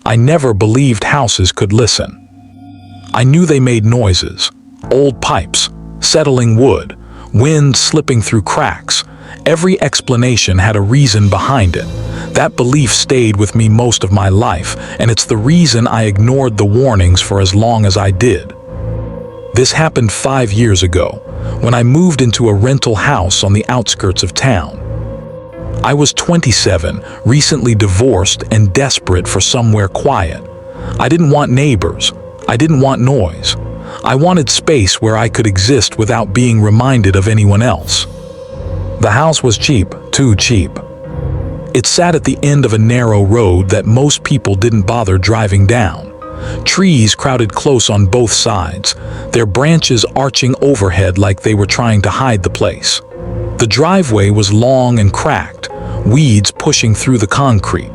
I never believed houses could listen. I knew they made noises, old pipes, settling wood, wind slipping through cracks. Every explanation had a reason behind it. That belief stayed with me most of my life, and it's the reason I ignored the warnings for as long as I did. This happened 5 years ago, when I moved into a rental house on the outskirts of town. I was 27, recently divorced, and desperate for somewhere quiet. I didn't want neighbors. I didn't want noise. I wanted space where I could exist without being reminded of anyone else. The house was cheap, too cheap. It sat at the end of a narrow road that most people didn't bother driving down. Trees crowded close on both sides, their branches arching overhead like they were trying to hide the place. The driveway was long and cracked, weeds pushing through the concrete.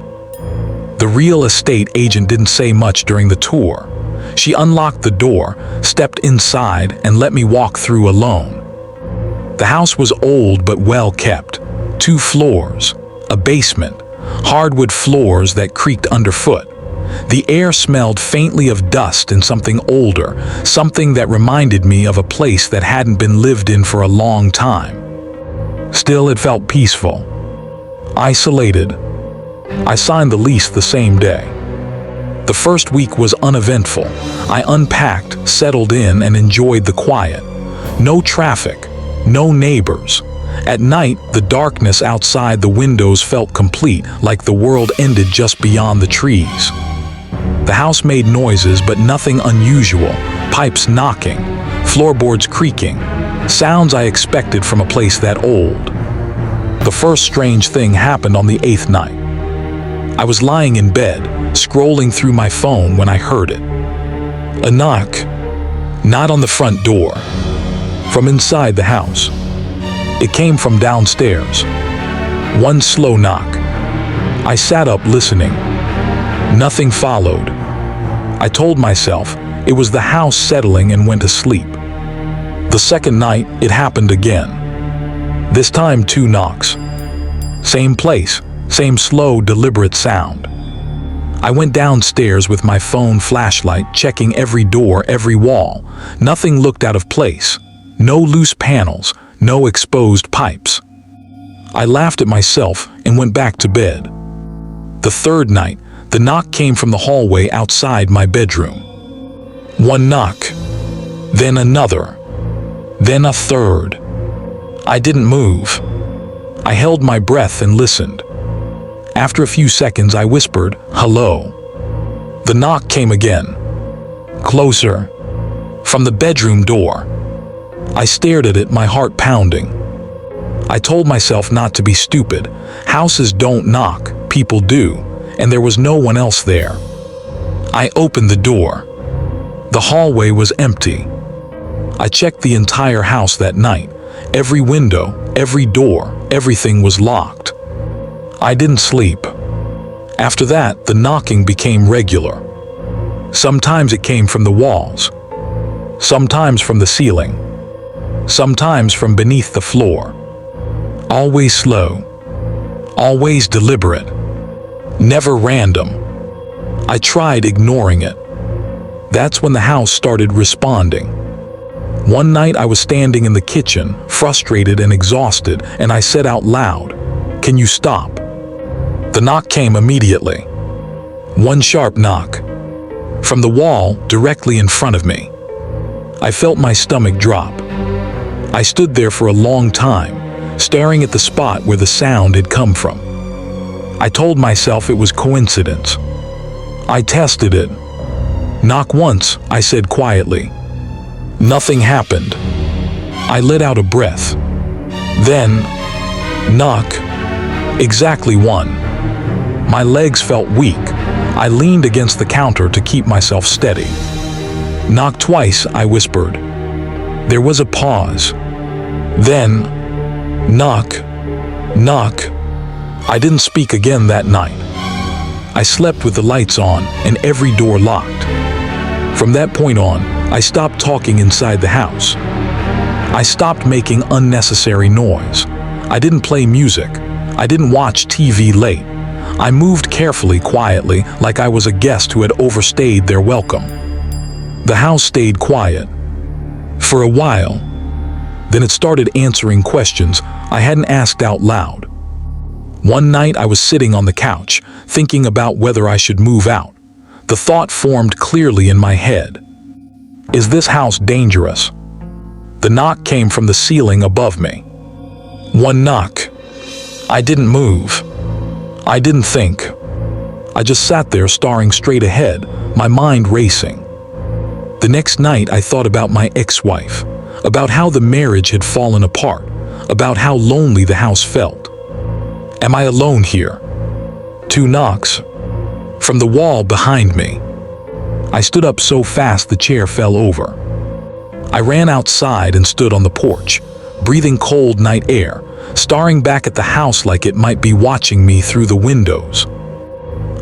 The real estate agent didn't say much during the tour. She unlocked the door, stepped inside, and let me walk through alone. The house was old but well kept. 2 floors, a basement, hardwood floors that creaked underfoot. The air smelled faintly of dust and something older, something that reminded me of a place that hadn't been lived in for a long time. Still, it felt peaceful, isolated. I signed the lease the same day. The first week was uneventful. I unpacked, settled in, and enjoyed the quiet. No traffic, no neighbors. At night, the darkness outside the windows felt complete, like the world ended just beyond the trees. The house made noises, but nothing unusual. Pipes knocking, floorboards creaking, sounds I expected from a place that old. The first strange thing happened on the 8th night. I was lying in bed, scrolling through my phone when I heard it. A knock, not on the front door, from inside the house. It came from downstairs. One slow knock. I sat up listening. Nothing followed. I told myself it was the house settling and went to sleep. The second night, it happened again. This time 2 knocks. Same place, same slow, deliberate sound. I went downstairs with my phone flashlight, checking every door, every wall. Nothing looked out of place. No loose panels, no exposed pipes. I laughed at myself and went back to bed. The third night, the knock came from the hallway outside my bedroom. 1 knock, then another, then a third. I didn't move. I held my breath and listened. After a few seconds, I whispered, "Hello." The knock came again. Closer. From the bedroom door. I stared at it, my heart pounding. I told myself not to be stupid. Houses don't knock, people do, and there was no one else there. I opened the door. The hallway was empty. I checked the entire house that night. Every window, every door, everything was locked. I didn't sleep. After that, the knocking became regular. Sometimes it came from the walls. Sometimes from the ceiling. Sometimes from beneath the floor. Always slow. Always deliberate. Never random. I tried ignoring it. That's when the house started responding. One night I was standing in the kitchen, frustrated and exhausted, and I said out loud, "Can you stop?" The knock came immediately. 1 sharp knock. From the wall, directly in front of me. I felt my stomach drop. I stood there for a long time, staring at the spot where the sound had come from. I told myself it was coincidence. I tested it. "Knock once," I said quietly. Nothing happened. I let out a breath. Then, knock. Exactly 1. My legs felt weak. I leaned against the counter to keep myself steady. "Knock twice," I whispered. There was a pause. Then, knock, knock. I didn't speak again that night. I slept with the lights on and every door locked. From that point on, I stopped talking inside the house. I stopped making unnecessary noise. I didn't play music. I didn't watch TV late. I moved carefully, quietly, like I was a guest who had overstayed their welcome. The house stayed quiet for a while. Then it started answering questions I hadn't asked out loud. One night I was sitting on the couch, thinking about whether I should move out. The thought formed clearly in my head. Is this house dangerous? The knock came from the ceiling above me. One knock. I didn't move. I didn't think. I just sat there staring straight ahead, my mind racing. The next night I thought about my ex-wife, about how the marriage had fallen apart, about how lonely the house felt. Am I alone here? 2 knocks. From the wall behind me. I stood up so fast the chair fell over. I ran outside and stood on the porch, breathing cold night air, staring back at the house like it might be watching me through the windows.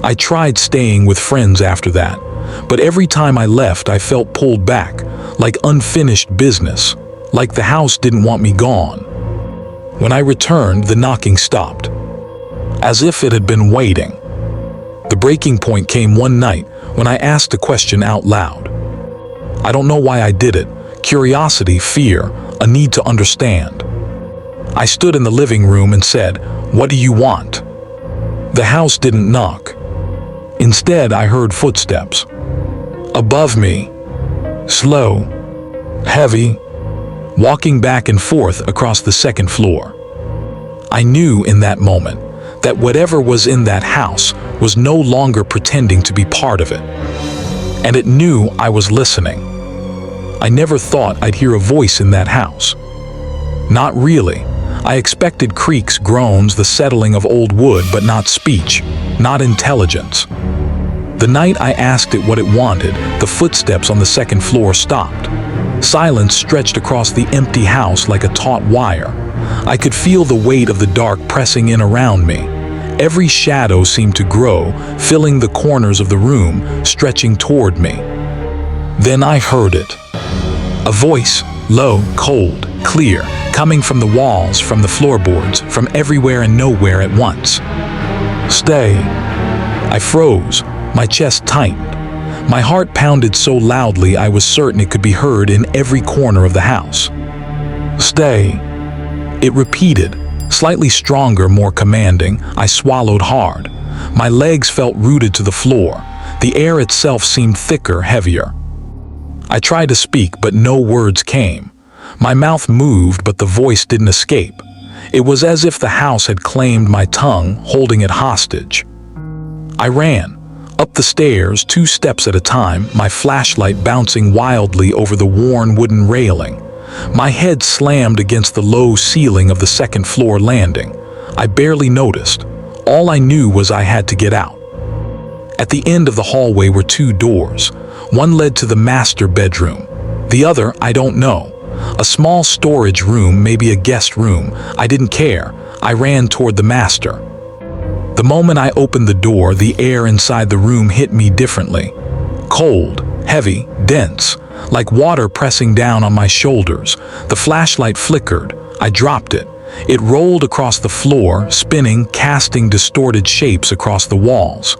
I tried staying with friends after that, but every time I left I felt pulled back, like unfinished business, like the house didn't want me gone. When I returned, the knocking stopped, as if it had been waiting. The breaking point came one night when I asked a question out loud. I don't know why I did it. Curiosity, fear, a need to understand. I stood in the living room and said, "What do you want?" The house didn't knock. Instead, I heard footsteps. Above me. Slow. Heavy. Walking back and forth across the second floor. I knew in that moment that whatever was in that house was no longer pretending to be part of it. And it knew I was listening. I never thought I'd hear a voice in that house. Not really. I expected creaks, groans, the settling of old wood, but not speech, not intelligence. The night I asked it what it wanted, the footsteps on the second floor stopped. Silence stretched across the empty house like a taut wire. I could feel the weight of the dark pressing in around me. Every shadow seemed to grow, filling the corners of the room, stretching toward me. Then I heard it. A voice, low, cold, clear, coming from the walls, from the floorboards, from everywhere and nowhere at once. Stay. I froze, my chest tightened. My heart pounded so loudly I was certain it could be heard in every corner of the house. Stay. It repeated, slightly stronger, more commanding. I swallowed hard. My legs felt rooted to the floor. The air itself seemed thicker, heavier. I tried to speak, but no words came. My mouth moved, but the voice didn't escape. It was as if the house had claimed my tongue, holding it hostage. I ran. Up the stairs, 2 steps at a time, my flashlight bouncing wildly over the worn wooden railing. My head slammed against the low ceiling of the second floor landing. I barely noticed. All I knew was I had to get out. At the end of the hallway were 2 doors. One led to the master bedroom. The other, I don't know. A small storage room, maybe a guest room. I didn't care. I ran toward the master. The moment I opened the door, the air inside the room hit me differently. Cold, heavy, dense, like water pressing down on my shoulders. The flashlight flickered. I dropped it. It rolled across the floor, spinning, casting distorted shapes across the walls.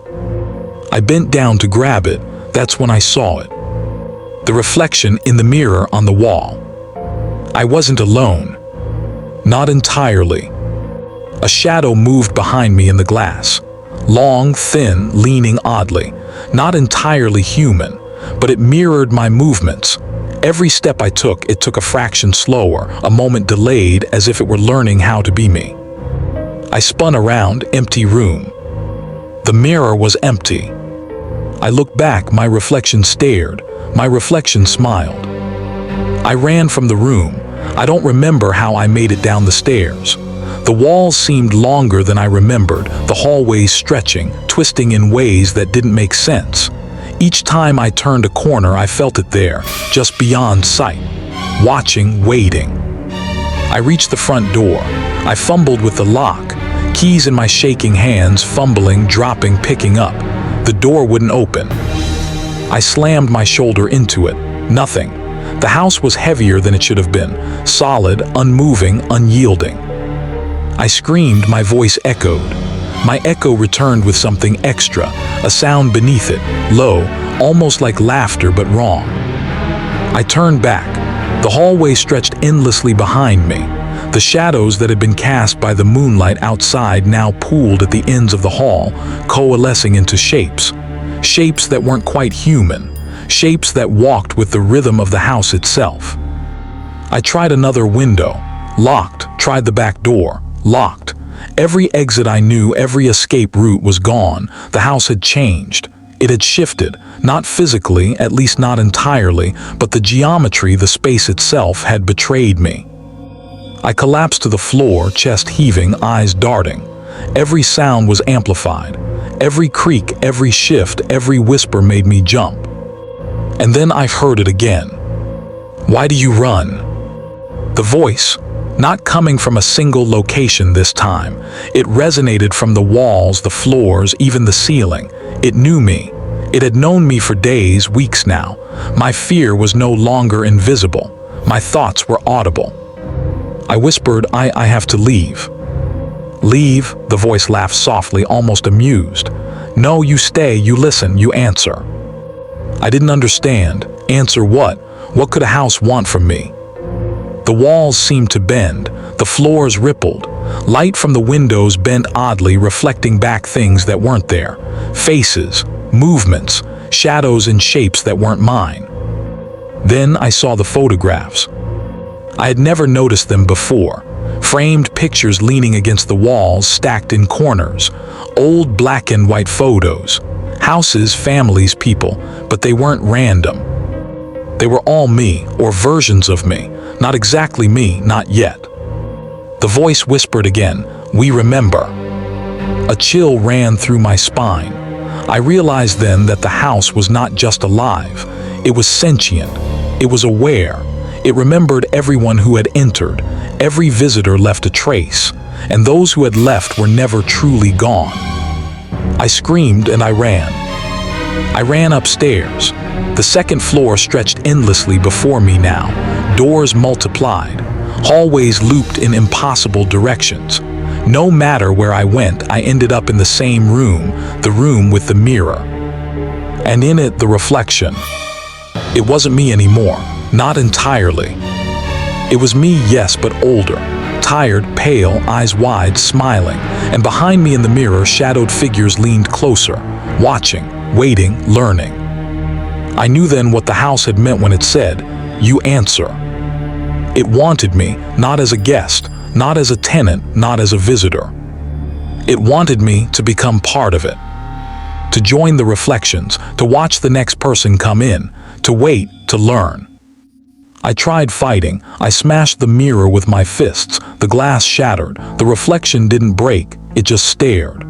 I bent down to grab it. That's when I saw it. The reflection in the mirror on the wall. I wasn't alone. Not entirely. A shadow moved behind me in the glass. Long, thin, leaning oddly. Not entirely human, but it mirrored my movements. Every step I took, it took a fraction slower, a moment delayed, as if it were learning how to be me. I spun around, empty room. The mirror was empty. I looked back, my reflection stared. My reflection smiled. I ran from the room. I don't remember how I made it down the stairs. The walls seemed longer than I remembered, the hallways stretching, twisting in ways that didn't make sense. Each time I turned a corner, I felt it there, just beyond sight. Watching, waiting. I reached the front door. I fumbled with the lock, keys in my shaking hands, fumbling, dropping, picking up. The door wouldn't open. I slammed my shoulder into it. Nothing. The house was heavier than it should have been, solid, unmoving, unyielding. I screamed, my voice echoed. My echo returned with something extra, a sound beneath it, low, almost like laughter but wrong. I turned back. The hallway stretched endlessly behind me. The shadows that had been cast by the moonlight outside now pooled at the ends of the hall, coalescing into shapes. Shapes that weren't quite human. Shapes that walked with the rhythm of the house itself. I tried another window. Locked. Tried the back door. Locked. Every exit I knew, every escape route was gone. The house had changed. It had shifted, not physically, at least not entirely, but the geometry, the space itself, had betrayed me. I collapsed to the floor, chest heaving, eyes darting. Every sound was amplified. Every creak, every shift, every whisper made me jump. And then I heard it again. "Why do you run?" The voice, not coming from a single location this time. It resonated from the walls, the floors, even the ceiling. It knew me. It had known me for days, weeks now. My fear was no longer invisible. My thoughts were audible. I whispered, I have to leave. "Leave?" The voice laughed softly, almost amused. "No, you stay, you listen, you answer." I didn't understand. Answer what? What could a house want from me? The walls seemed to bend. The floors rippled. Light from the windows bent oddly, reflecting back things that weren't there. Faces, movements, shadows and shapes that weren't mine. Then I saw the photographs. I had never noticed them before. Framed pictures leaning against the walls, stacked in corners. Old black and white photos. Houses, families, people, but they weren't random. They were all me, or versions of me. Not exactly me, not yet. The voice whispered again, "We remember." A chill ran through my spine. I realized then that the house was not just alive. It was sentient. It was aware. It remembered everyone who had entered. Every visitor left a trace, and those who had left were never truly gone. I screamed and I ran. I ran upstairs. The second floor stretched endlessly before me now. Doors multiplied. Hallways looped in impossible directions. No matter where I went, I ended up in the same room, the room with the mirror. And in it, the reflection. It wasn't me anymore, not entirely. It was me, yes, but older. Tired, pale, eyes wide, smiling. And behind me in the mirror, shadowed figures leaned closer, watching, waiting, learning. I knew then what the house had meant when it said, "You answer." It wanted me, not as a guest, not as a tenant, not as a visitor. It wanted me to become part of it. To join the reflections, to watch the next person come in, to wait, to learn. I tried fighting. I smashed the mirror with my fists. The glass shattered. The reflection didn't break. It just stared.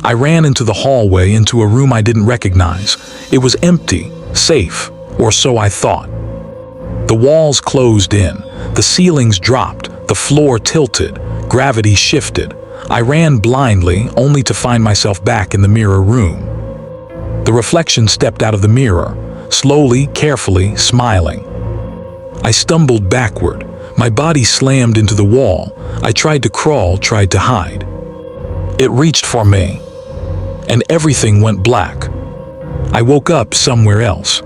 I ran into the hallway, into a room I didn't recognize. It was empty, safe, or so I thought. The walls closed in. The ceilings dropped. The floor tilted. Gravity shifted. I ran blindly, only to find myself back in the mirror room. The reflection stepped out of the mirror, slowly, carefully, smiling. I stumbled backward. My body slammed into the wall. I tried to crawl, tried to hide. It reached for me, and everything went black. I woke up somewhere else.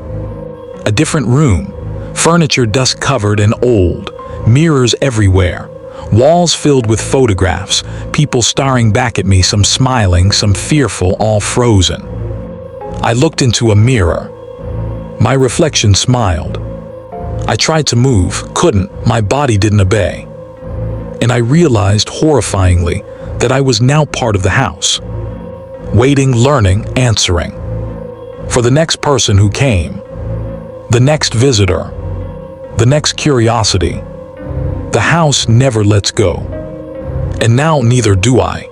A different room. Furniture dust-covered and old. Mirrors everywhere. Walls filled with photographs. People staring back at me, some smiling, some fearful, all frozen. I looked into a mirror. My reflection smiled. I tried to move, couldn't, my body didn't obey. And I realized, horrifyingly, that I was now part of the house. Waiting, learning, answering. For the next person who came. The next visitor. The next curiosity. The house never lets go. And now neither do I.